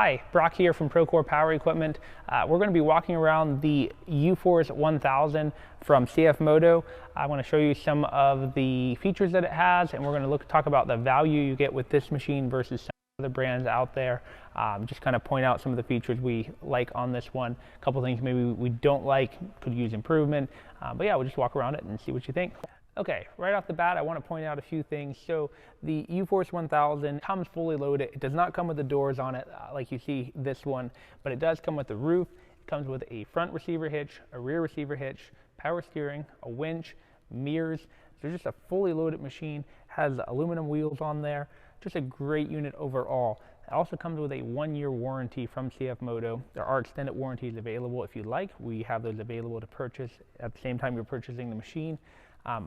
Hi, Brock here from Procore Power Equipment. We're going to be walking around the Uforce 1000 from Cfmoto. I want to show you some of the features that it has, and we're going to talk about the value you get with this machine versus some other brands out there. Just kind of point out some of the features we like on this one. A couple things maybe we don't like, could use improvement. But yeah, we'll just walk around it and see what you think. Okay, right off the bat, I want to point out a few things. So the Uforce 1000 comes fully loaded. It does not come with the doors on it like you see this one, but it does come with the roof. It comes with a front receiver hitch, a rear receiver hitch, power steering, a winch, mirrors. So just a fully loaded machine, has aluminum wheels on there. Just a great unit overall. It also comes with a 1-year warranty from Cfmoto. There are extended warranties available if you'd like. We have those available to purchase at the same time you're purchasing the machine.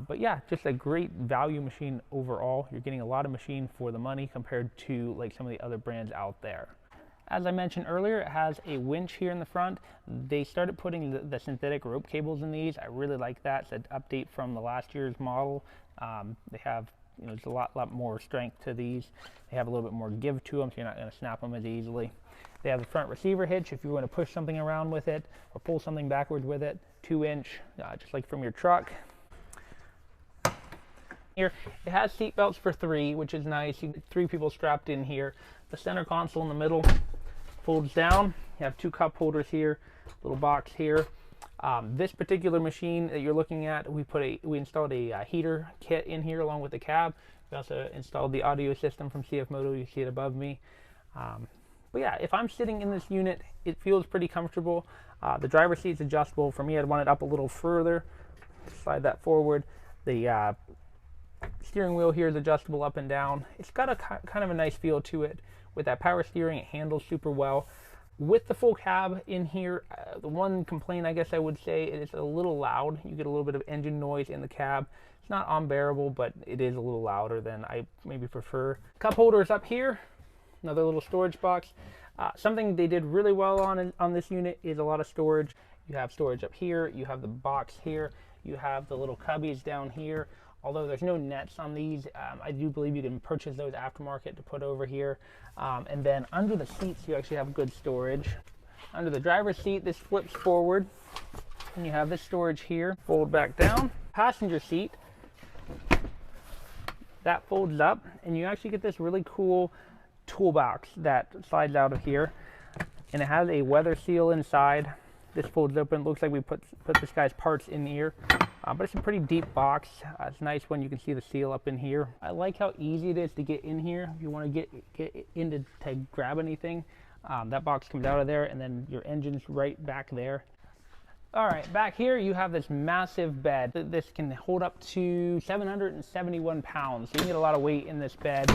But yeah, just a great value machine overall. You're getting a lot of machine for the money compared to like some of the other brands out there. As I mentioned earlier, it has a winch here in the front. They started putting the synthetic rope cables in these. I really like that. It's an update from the last year's model. They have, there's a lot more strength to these. They have a little bit more give to them, so you're not going to snap them as easily. They have the front receiver hitch if you want to push something around with it or pull something backwards with it. 2-inch, just like from your truck. Here, it has seat belts for 3, which is nice. You get 3 people strapped in here. The center console in the middle folds down. You have 2 cup holders here, little box here. This particular machine that you're looking at, we installed a heater kit in here along with the cab. We also installed the audio system from Cfmoto. You see it above me. But yeah, if I'm sitting in this unit, it feels pretty comfortable. The driver's seat is adjustable. For me, I'd want it up a little further. Slide that forward. The steering wheel here is adjustable up and down. It's got a kind of a nice feel to it. With that power steering, it handles super well. With the full cab in here, the one complaint I guess I would say is it's a little loud. You get a little bit of engine noise in the cab. It's not unbearable, but it is a little louder than I maybe prefer. Cup holders up here, another little storage box. Something they did really well on this unit is a lot of storage. You have storage up here, you have the box here, you have the little cubbies down here. Although there's no nets on these, I do believe you can purchase those aftermarket to put over here. And then under the seats, you actually have good storage. Under the driver's seat, this flips forward, and you have this storage here. Fold back down. Passenger seat, that folds up, and you actually get this really cool toolbox that slides out of here. And it has a weather seal inside. This folds open. Looks like we put this guy's parts in here. But it's a pretty deep box. It's nice when you can see the seal up in here. I like how easy it is to get in here. If you want to get in to grab anything, that box comes out of there, and then your engine's right back there. All right, back here you have this massive bed. This can hold up to 771 pounds. So you can get a lot of weight in this bed.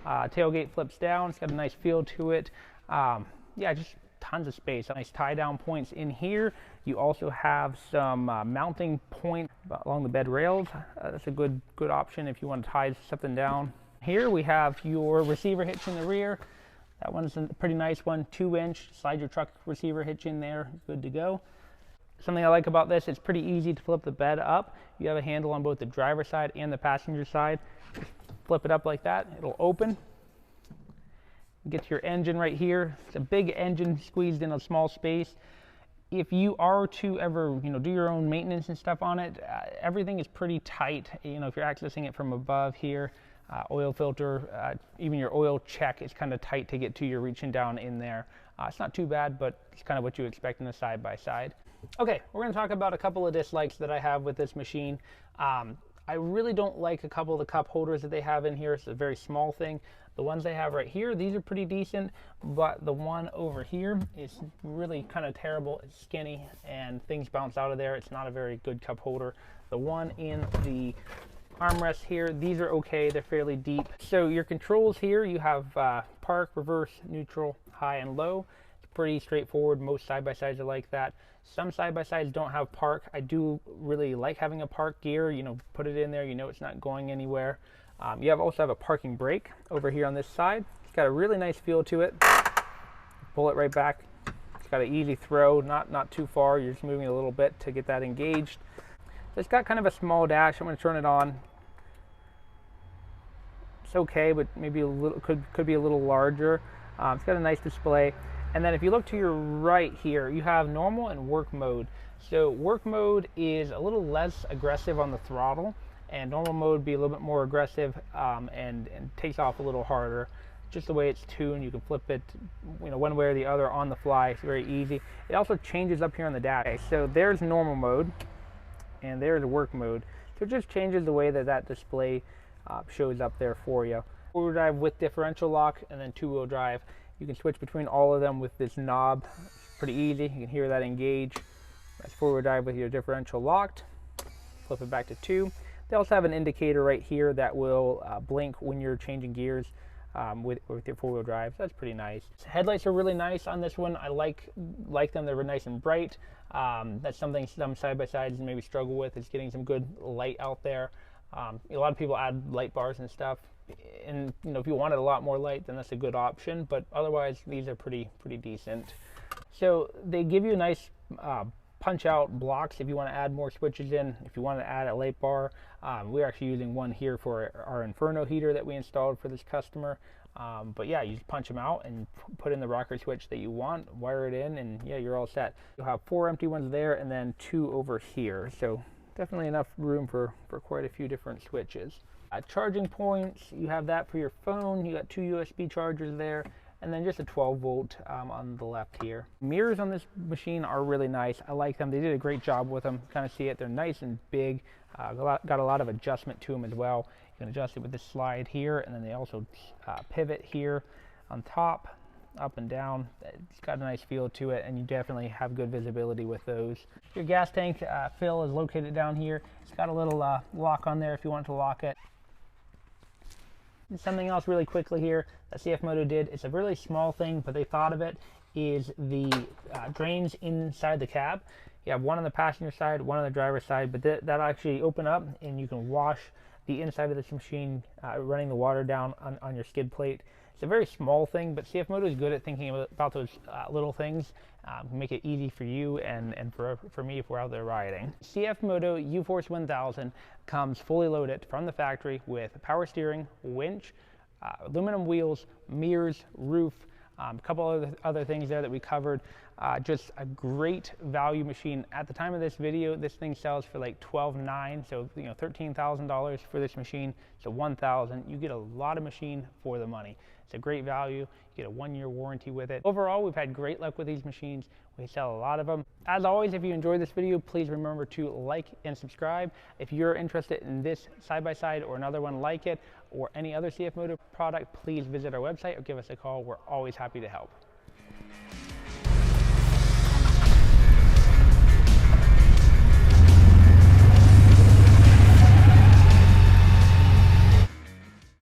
Tailgate flips down. It's got a nice feel to it. Yeah, just tons of space. Nice tie down points in here. You also have some mounting point along the bed rails. That's a good option if you want to tie something down. Here we have your receiver hitch in the rear. That one's a pretty nice one, 2-inch. Slide your truck receiver hitch in there, good to go. Something I like about this, it's pretty easy to flip the bed up. You have a handle on both the driver's side and the passenger side. Just flip it up like that, it'll open. Get your engine right here. It's a big engine squeezed in a small space. If you are to ever, do your own maintenance and stuff on it, everything is pretty tight. If you're accessing it from above here, oil filter, even your oil check is kind of tight to get to. You're reaching down in there. It's not too bad, but it's kind of what you expect in a side-by-side. Okay, we're going to talk about a couple of dislikes that I have with this machine. I really don't like a couple of the cup holders that they have in here. It's a very small thing. The ones they have right here, these are pretty decent, but the one over here is really kind of terrible. It's skinny and things bounce out of there. It's not a very good cup holder. The one in the armrest here, these are okay. They're fairly deep. So your controls here, you have park, reverse, neutral, high, and low. It's pretty straightforward. Most side-by-sides are like that. Some side-by-sides don't have park. I do really like having a park gear. Put it in there, it's not going anywhere. You also have a parking brake over here on this side. It's got a really nice feel to it. Pull it right back. It's got an easy throw, not too far. You're just moving a little bit to get that engaged. So it's got kind of a small dash. I'm going to turn it on. It's okay, but maybe a little could be a little larger. It's got a nice display. And then if you look to your right here, you have normal and work mode. So work mode is a little less aggressive on the throttle, and normal mode would be a little bit more aggressive, and takes off a little harder. Just the way it's tuned, you can flip it, one way or the other on the fly. It's very easy. It also changes up here on the dash. So there's normal mode, and there's work mode. So it just changes the way that display shows up there for you. Four-wheel drive with differential lock, and then two-wheel drive. You can switch between all of them with this knob. It's pretty easy. You can hear that engage. That's four-wheel drive with your differential locked. Flip it back to 2. They also have an indicator right here that will blink when you're changing gears with your four-wheel drive. So that's pretty nice. Headlights are really nice on this one. I like them. They're nice and bright. That's something some side-by-sides maybe struggle with, is getting some good light out there. A lot of people add light bars and stuff, and if you wanted a lot more light, then that's a good option, but otherwise these are pretty decent. So they give you nice punch out blocks if you want to add more switches in. If you want to add a light bar, we're actually using one here for our Inferno heater that we installed for this customer. But yeah, you just punch them out and put in the rocker switch that you want, wire it in, and yeah, you're all set. You'll have 4 empty ones there and then 2 over here. So definitely enough room for quite a few different switches. Charging points, you have that for your phone. You got 2 USB chargers there, and then just a 12 volt on the left here. Mirrors on this machine are really nice. I like them. They did a great job with them. Kind of see it. They're nice and big. Got a lot of adjustment to them as well. You can adjust it with this slide here, and then they also pivot here on top, up and down. It's got a nice feel to it, and you definitely have good visibility with those. Your gas tank fill is located down here. It's got a little lock on there if you want to lock it. Something else really quickly here that Cfmoto did, it's a really small thing, but they thought of it, is the drains inside the cab. You have one on the passenger side, one on the driver's side, but that actually open up and you can wash the inside of this machine, running the water down on your skid plate. It's a very small thing, but Cfmoto is good at thinking about those little things, make it easy for you and for me if we're out there riding. Cfmoto Uforce 1000 comes fully loaded from the factory with power steering, winch, aluminum wheels, mirrors, roof, a couple other things there that we covered. Just a great value machine. At the time of this video, this thing sells for like $12,900, so $13,000 for this machine. So $1,000, you get a lot of machine for the money. It's a great value. You get a 1-year warranty with it. Overall, we've had great luck with these machines. We sell a lot of them. As always, if you enjoyed this video, please remember to like and subscribe. If you're interested in this side-by-side or another one like it, or any other Cfmoto product, please visit our website or give us a call. We're always happy to help.